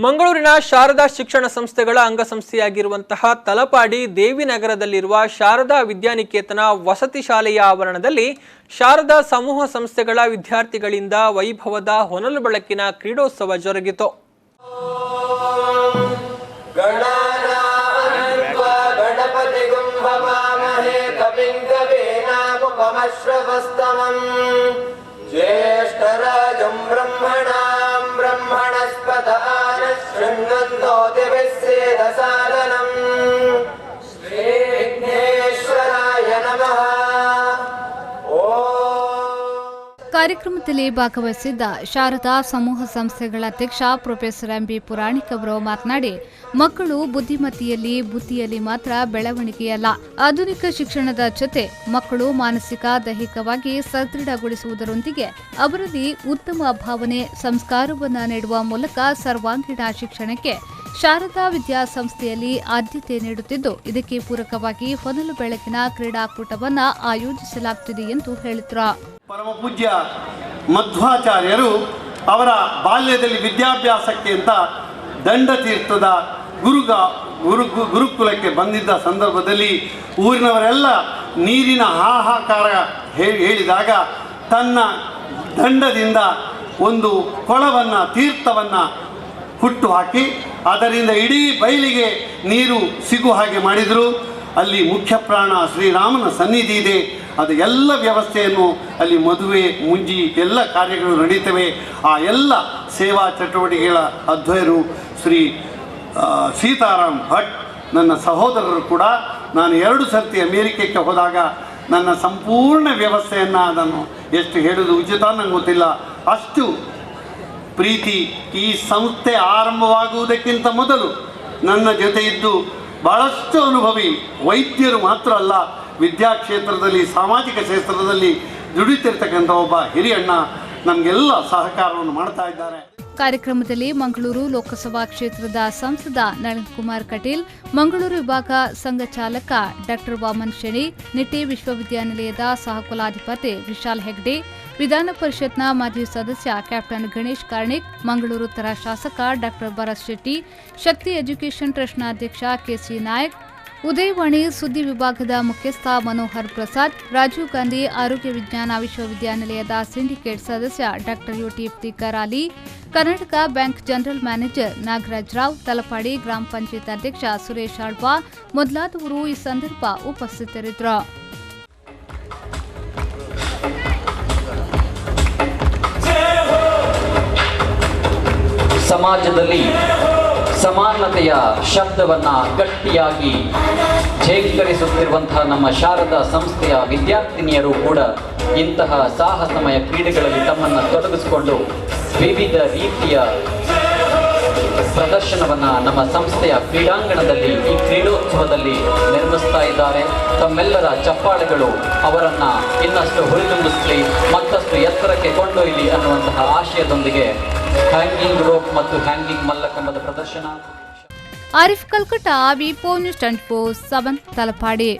ಮಂಗಳೂರಿನ ಶಾರದಾ ಶಿಕ್ಷಣ ಸಂಸ್ಥೆಗಳ ಅಂಗಸಂಸ್ಥೆಯಾಗಿರುವಂತಹ ತಲಪಾಡಿ ದೇವಿನಗರದಲ್ಲಿರುವ ಶಾರದಾ ವಿದ್ಯಾನಿಕೇತನ ವಸತಿ ಶಾಲೆಯ ಆವರಣದಲ್ಲಿ ಶಾರದಾ ಸಮೂಹ ಸಂಸ್ಥೆಗಳ ವಿದ್ಯಾರ್ಥಿಗಳಿಂದ ವೈಭವದ ಹೊನಲು ಬೆಳಕಿನ ಕ್ರೀಡೋತ್ಸವ ಜರುಗಿತು. ಕಾರ್ಯಕ್ರಮದಲ್ಲಿ ಭಾಗವಹಿಸಿದ್ದ ಶಾರದಾ ಸಮೂಹ ಸಂಸ್ಥೆಗಳ ಅಧ್ಯಕ್ಷ ಪ್ರೊಫೆಸರ್ ಎಂಬಿ ಪುರಾಣಿಕ್ ಅವರು ಮಾತನಾಡಿ, ಮಕ್ಕಳು ಬುದ್ಧಿಯಲ್ಲಿ ಮಾತ್ರ ಬೆಳವಣಿಗೆಯಲ್ಲ, ಆಧುನಿಕ ಶಿಕ್ಷಣದ ಜೊತೆ ಮಕ್ಕಳು ಮಾನಸಿಕ ದೈಹಿಕವಾಗಿ ಸದೃಢಗೊಳಿಸುವುದರೊಂದಿಗೆ ಅವರಲ್ಲಿ ಉತ್ತಮ ಭಾವನೆ ಸಂಸ್ಕಾರವನ್ನು ನೀಡುವ ಮೂಲಕ ಸರ್ವಾಂಗೀಣ ಶಿಕ್ಷಣಕ್ಕೆ ಶಾರದಾ ವಿದ್ಯಾಸಂಸ್ಥೆಯಲ್ಲಿ ಆದ್ಯತೆ ನೀಡುತ್ತಿದ್ದು, ಇದಕ್ಕೆ ಪೂರಕವಾಗಿ ಹೊನಲು ಬೆಳಕಿನ ಕ್ರೀಡಾಕೂಟವನ್ನು ಆಯೋಜಿಸಲಾಗುತ್ತಿದೆ ಎಂದು ಹೇಳಿದರು. ಪರಮ ಪೂಜ್ಯ ಮಧ್ವಾಚಾರ್ಯರು ಅವರ ಬಾಲ್ಯದಲ್ಲಿ ವಿದ್ಯಾಭ್ಯಾಸಕ್ಕೆ ಅಂತ ದಂಡತೀರ್ಥದ ಗುರುಕುಲಕ್ಕೆ ಬಂದಿದ್ದ ಸಂದರ್ಭದಲ್ಲಿ ಊರಿನವರೆಲ್ಲ ನೀರಿನ ಹಾಹಾಕಾರ ಹೇಳಿದಾಗ ತನ್ನ ದಂಡದಿಂದ ಒಂದು ಕೊಳವನ್ನು ತೀರ್ಥವನ್ನು ಹುಟ್ಟು ಹಾಕಿ ಅದರಿಂದ ಇಡೀ ಬಯಲಿಗೆ ನೀರು ಸಿಗುವ ಹಾಗೆ ಮಾಡಿದರು. ಅಲ್ಲಿ ಮುಖ್ಯ ಪ್ರಾಣ ಶ್ರೀರಾಮನ ಸನ್ನಿಧಿ ಇದೆ. ಅದು ಎಲ್ಲ ವ್ಯವಸ್ಥೆಯನ್ನು ಅಲ್ಲಿ ಮದುವೆ ಮುಂಜಿ ಎಲ್ಲ ಕಾರ್ಯಗಳು ನಡೀತವೆ. ಆ ಎಲ್ಲ ಸೇವಾ ಚಟುವಟಿಕೆಗಳ ಅಧ್ಯಯರು ಶ್ರೀ ಸೀತಾರಾಮ್ ಭಟ್ ನನ್ನ ಸಹೋದರರು ಕೂಡ. ನಾನು 2 ಸರ್ತಿ ಅಮೇರಿಕಕ್ಕೆ ಹೋದಾಗ ನನ್ನ ಸಂಪೂರ್ಣ ವ್ಯವಸ್ಥೆಯನ್ನು ಅದನ್ನು ಎಷ್ಟು ಹೇಳೋದು ಉಚಿತ ನನಗೆ ಗೊತ್ತಿಲ್ಲ, ಅಷ್ಟು ಪ್ರೀತಿ. ಈ ಸಂಸ್ಥೆ ಆರಂಭವಾಗುವುದಕ್ಕಿಂತ ಮೊದಲು ನನ್ನ ಜೊತೆ ಇದ್ದು ಬಹಳಷ್ಟು ಅನುಭವಿ ವೈದ್ಯರು ಮಾತ್ರ ಅಲ್ಲ, ವಿದ್ಯಾಕ್ಷೇತ್ರದಲ್ಲಿ ಸಾಮಾಜಿಕ ಕ್ಷೇತ್ರದಲ್ಲಿ ದುಡಿತಿರ್ತಕ್ಕಂಥ ಒಬ್ಬ ಹಿರಿಯಣ್ಣ ನಮಗೆಲ್ಲ ಸಹಕಾರವನ್ನು ಮಾಡ್ತಾ ಇದ್ದಾರೆ. ಕಾರ್ಯಕ್ರಮದಲ್ಲಿ ಮಂಗಳೂರು ಲೋಕಸಭಾ ಕ್ಷೇತ್ರದ ಸಂಸದ ನಳಿನ್ ಕುಮಾರ್ ಕಟೀಲ್, ಮಂಗಳೂರು ವಿಭಾಗ ಸಂಘ ಚಾಲಕ ಡಾಕ್ಟರ್ ವಾಮನ್ ಶೆಣಿ, ನಿಟಿ ವಿಶ್ವವಿದ್ಯಾನಿಲಯದ ಸಹಕುಲಾಧಿಪತಿ ವಿಶಾಲ್ ಹೆಗ್ಡೆ, ವಿಧಾನ ಪರಿಷತ್ನ ಮಾಜಿ ಸದಸ್ಯ ಕ್ಯಾಪ್ಟನ್ ಗಣೇಶ್ ಕಾರ್ಣಿಕ್, ಮಂಗಳೂರು ಉತ್ತರ ಶಾಸಕ ಡಾಕ್ಟರ್ ಭರತ್ ಶೆಟ್ಟಿ, ಶಕ್ತಿ ಎಜುಕೇಷನ್ ಟ್ರಸ್ಟ್ನ ಅಧ್ಯಕ್ಷ ಕೆಸಿ ನಾಯಕ್, ಉದಯವಾಣಿ ಸುದ್ದಿ ವಿಭಾಗದ ಮುಖ್ಯಸ್ಥ ಮನೋಹರ್ ಪ್ರಸಾದ್, ರಾಜೀವ್ ಗಾಂಧಿ ಆರೋಗ್ಯ ವಿಜ್ಞಾನ ವಿಶ್ವವಿದ್ಯಾನಿಲಯದ ಸಿಂಡಿಕೇಟ್ ಸದಸ್ಯ doctor UT Iftikhar Ali, Karnataka bank general manager Nagaraj Rao, Talapady ಗ್ರಾಮ ಪಂಚಾಯತ್ ಅಧ್ಯಕ್ಷ ಸುರೇಶ್ ಆಳ್ವಾ ಮೊದಲಾದವರು ಈ ಸಂದರ್ಭ ಉಪಸ್ಥಿತರಿದ್ದರು. ಸಮಾಜದಲ್ಲಿ ಸಮಾನತೆಯ ಶಬ್ದವನ್ನು ಗಟ್ಟಿಯಾಗಿ ಝೇಂಕರಿಸುತ್ತಿರುವಂತಹ ನಮ್ಮ ಶಾರದಾ ಸಂಸ್ಥೆಯ ವಿದ್ಯಾರ್ಥಿನಿಯರು ಕೂಡ ಇಂತಹ ಸಾಹಸಮಯ ಕ್ರೀಡೆಗಳಲ್ಲಿ ತಮ್ಮನ್ನು ತೊಡಗಿಸಿಕೊಂಡು ವಿವಿಧ ರೀತಿಯ ಪ್ರದರ್ಶನವನ್ನು ನಮ್ಮ ಸಂಸ್ಥೆಯ ಕ್ರೀಡಾಂಗಣದಲ್ಲಿ ಈ ಕ್ರೀಡೋತ್ಸವದಲ್ಲಿ ನಿರ್ಮಿಸ್ತಾ ಇದ್ದಾರೆ. ತಮ್ಮೆಲ್ಲರ ಚಪ್ಪಾಳೆಗಳು ಅವರನ್ನು ಇನ್ನಷ್ಟು ಹುರಿದುಂಬಿಸಲಿ, ಮತ್ತಷ್ಟು ಎತ್ತರಕ್ಕೆ ಕೊಂಡೊಯ್ಯಲಿ ಅನ್ನುವಂತಹ ಆಶಯದೊಂದಿಗೆ ಹ್ಯಾಂಗಿಂಗ್ ರೋಪ್ ಮತ್ತು ಹ್ಯಾಂಗಿಂಗ್ ಮಲ್ಲಕಂಬದ ಪ್ರದರ್ಶನ. ಆರಿಫ್ ಕಲ್ಕಟ, ವಿ4 ನ್ಯೂಸ್ 24/7 ತಲಪಾಡಿ.